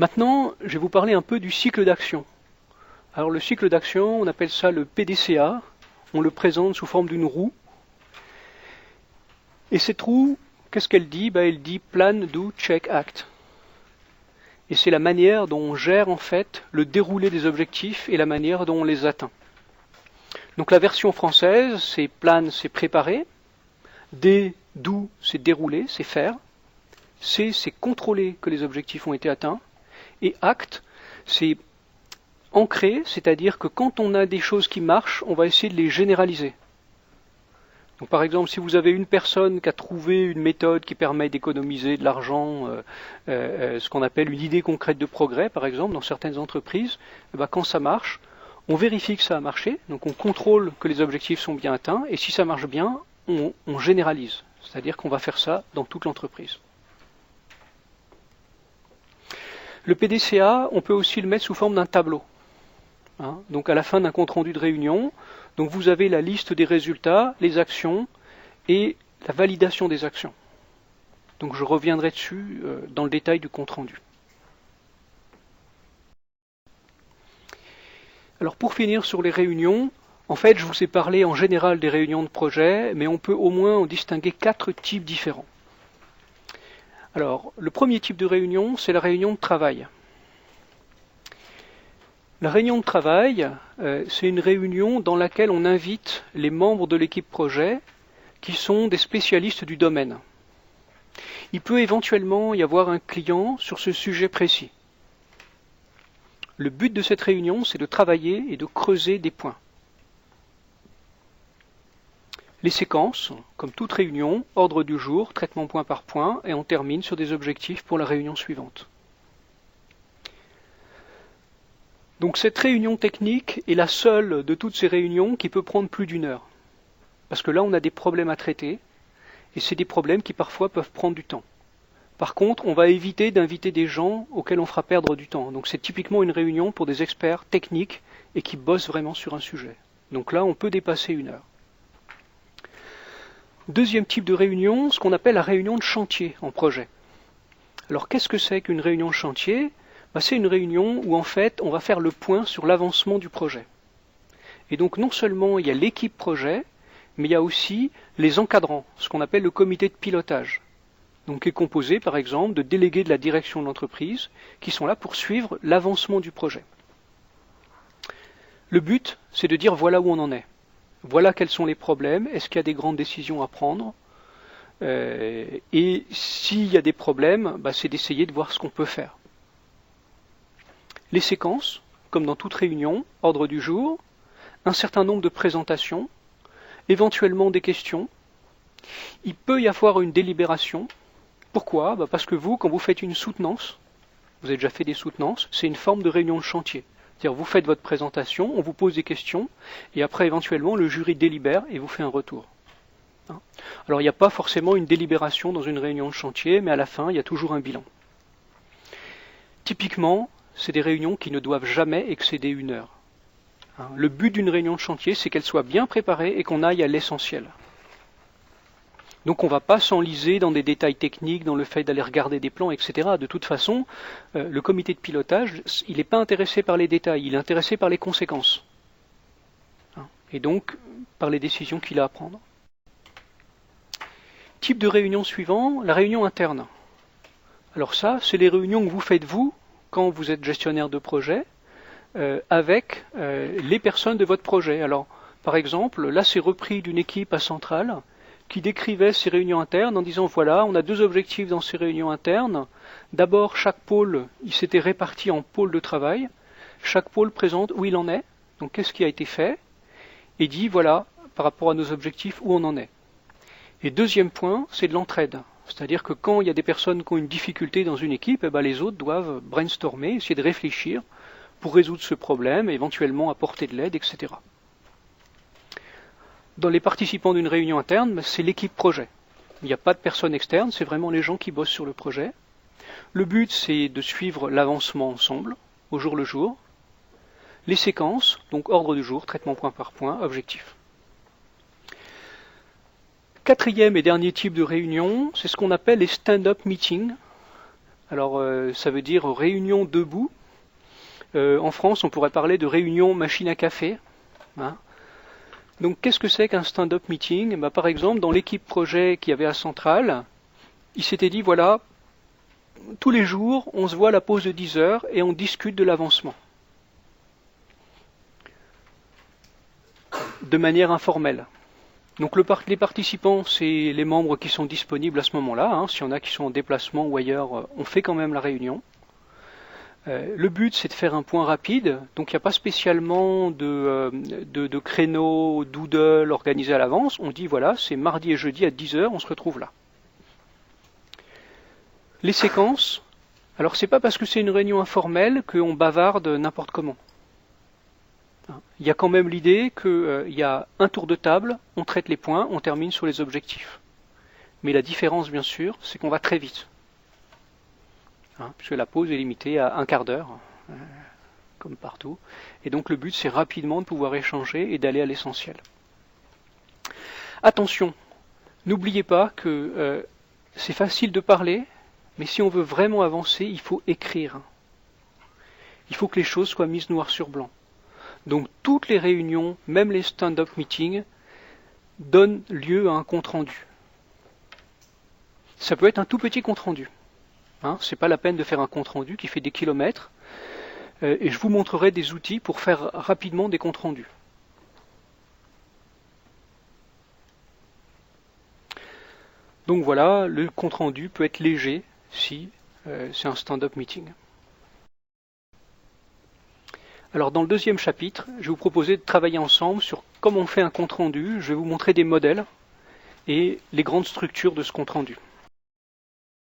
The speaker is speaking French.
Maintenant, je vais vous parler un peu du cycle d'action. Alors le cycle d'action, on appelle ça le PDCA. On le présente sous forme d'une roue. Et cette roue, qu'est-ce qu'elle dit? Elle dit Plan, Do, Check, Act. Et c'est la manière dont on gère en fait le déroulé des objectifs et la manière dont on les atteint. Donc la version française, c'est Plan, c'est préparer. D, Do, c'est dérouler, c'est faire. C, c'est contrôler que les objectifs ont été atteints. Et Act, c'est ancrer, c'est-à-dire que quand on a des choses qui marchent, on va essayer de les généraliser. Donc, par exemple, si vous avez une personne qui a trouvé une méthode qui permet d'économiser de l'argent, ce qu'on appelle une idée concrète de progrès, par exemple, dans certaines entreprises, quand ça marche, on vérifie que ça a marché, donc on contrôle que les objectifs sont bien atteints, et si ça marche bien, on généralise, c'est-à-dire qu'on va faire ça dans toute l'entreprise. Le PDCA, on peut aussi le mettre sous forme d'un tableau. Donc à la fin d'un compte-rendu de réunion, donc vous avez la liste des résultats, les actions et la validation des actions. Donc je reviendrai dessus dans le détail du compte-rendu. Alors pour finir sur les réunions, en fait je vous ai parlé en général des réunions de projet, mais on peut au moins en distinguer 4 types différents. Alors le premier type de réunion, c'est la réunion de travail. La réunion de travail, c'est une réunion dans laquelle on invite les membres de l'équipe projet qui sont des spécialistes du domaine. Il peut éventuellement y avoir un client sur ce sujet précis. Le but de cette réunion, c'est de travailler et de creuser des points. Les séquences, comme toute réunion, ordre du jour, traitement point par point, et on termine sur des objectifs pour la réunion suivante. Donc cette réunion technique est la seule de toutes ces réunions qui peut prendre plus d'1 heure. Parce que là, on a des problèmes à traiter, et c'est des problèmes qui parfois peuvent prendre du temps. Par contre, on va éviter d'inviter des gens auxquels on fera perdre du temps. Donc c'est typiquement une réunion pour des experts techniques et qui bossent vraiment sur un sujet. Donc là, on peut dépasser 1 heure. Deuxième type de réunion, ce qu'on appelle la réunion de chantier en projet. Alors qu'est-ce que c'est qu'une réunion de chantier? C'est une réunion où en fait on va faire le point sur l'avancement du projet. Et donc non seulement il y a l'équipe projet, mais il y a aussi les encadrants, ce qu'on appelle le comité de pilotage. Donc qui est composé par exemple de délégués de la direction de l'entreprise qui sont là pour suivre l'avancement du projet. Le but, c'est de dire voilà où on en est. Voilà quels sont les problèmes, est-ce qu'il y a des grandes décisions à prendre, et s'il y a des problèmes, c'est d'essayer de voir ce qu'on peut faire. Les séquences, comme dans toute réunion, ordre du jour, un certain nombre de présentations, éventuellement des questions. Il peut y avoir une délibération. Pourquoi? Parce que vous, quand vous faites une soutenance, vous avez déjà fait des soutenances, c'est une forme de réunion de chantier. C'est-à-dire vous faites votre présentation, on vous pose des questions, et après éventuellement le jury délibère et vous fait un retour. Alors il n'y a pas forcément une délibération dans une réunion de chantier, mais à la fin il y a toujours un bilan. Typiquement, c'est des réunions qui ne doivent jamais excéder 1 heure. Le but d'une réunion de chantier, c'est qu'elle soit bien préparée et qu'on aille à l'essentiel. Donc on ne va pas s'enliser dans des détails techniques, dans le fait d'aller regarder des plans, etc. De toute façon, le comité de pilotage, il n'est pas intéressé par les détails, il est intéressé par les conséquences. Et donc par les décisions qu'il a à prendre. Type de réunion suivant, la réunion interne. Alors ça, c'est les réunions que vous faites vous, quand vous êtes gestionnaire de projet, avec les personnes de votre projet. Alors, par exemple, là c'est repris d'une équipe à Centrale qui décrivait ces réunions internes en disant voilà, on a 2 objectifs dans ces réunions internes. D'abord, chaque pôle, il s'était réparti en pôles de travail. Chaque pôle présente où il en est, donc qu'est-ce qui a été fait, et dit voilà, par rapport à nos objectifs, où on en est. Et deuxième point, c'est de l'entraide. C'est-à-dire que quand il y a des personnes qui ont une difficulté dans une équipe, les autres doivent brainstormer, essayer de réfléchir pour résoudre ce problème, éventuellement apporter de l'aide, etc. Dans les participants d'une réunion interne, c'est l'équipe projet. Il n'y a pas de personne externe, c'est vraiment les gens qui bossent sur le projet. Le but, c'est de suivre l'avancement ensemble, au jour le jour. Les séquences, donc ordre du jour, traitement point par point, objectif. Quatrième et dernier type de réunion, c'est ce qu'on appelle les stand-up meetings. Alors ça veut dire réunion debout. En France, on pourrait parler de réunion machine à café. Hein. Donc qu'est-ce que c'est qu'un stand-up meeting? Bah, par exemple, dans l'équipe projet qu'il y avait à Centrale, il s'était dit, voilà, tous les jours, on se voit à la pause de 10 heures et on discute de l'avancement. De manière informelle. Donc les participants, c'est les membres qui sont disponibles à ce moment-là. Hein. S'il y en a qui sont en déplacement ou ailleurs, on fait quand même la réunion. Le but, c'est de faire un point rapide. Donc il n'y a pas spécialement de créneaux, doodle organisés à l'avance. On dit, voilà, c'est mardi et jeudi à 10 heures, on se retrouve là. Les séquences, alors c'est pas parce que c'est une réunion informelle qu'on bavarde n'importe comment. Il y a quand même l'idée qu'il y a un tour de table, on traite les points, on termine sur les objectifs. Mais la différence, bien sûr, c'est qu'on va très vite. Puisque la pause est limitée à un quart d'heure, comme partout. Et donc le but, c'est rapidement de pouvoir échanger et d'aller à l'essentiel. Attention, n'oubliez pas que c'est facile de parler, mais si on veut vraiment avancer, il faut écrire. Il faut que les choses soient mises noir sur blanc. Donc toutes les réunions, même les stand-up meetings, donnent lieu à un compte-rendu. Ça peut être un tout petit compte-rendu. C'est pas la peine de faire un compte-rendu qui fait des kilomètres. Et je vous montrerai des outils pour faire rapidement des comptes-rendus. Donc voilà, le compte-rendu peut être léger si c'est un stand-up meeting. Alors dans le deuxième chapitre, je vais vous proposer de travailler ensemble sur comment on fait un compte-rendu. Je vais vous montrer des modèles et les grandes structures de ce compte-rendu.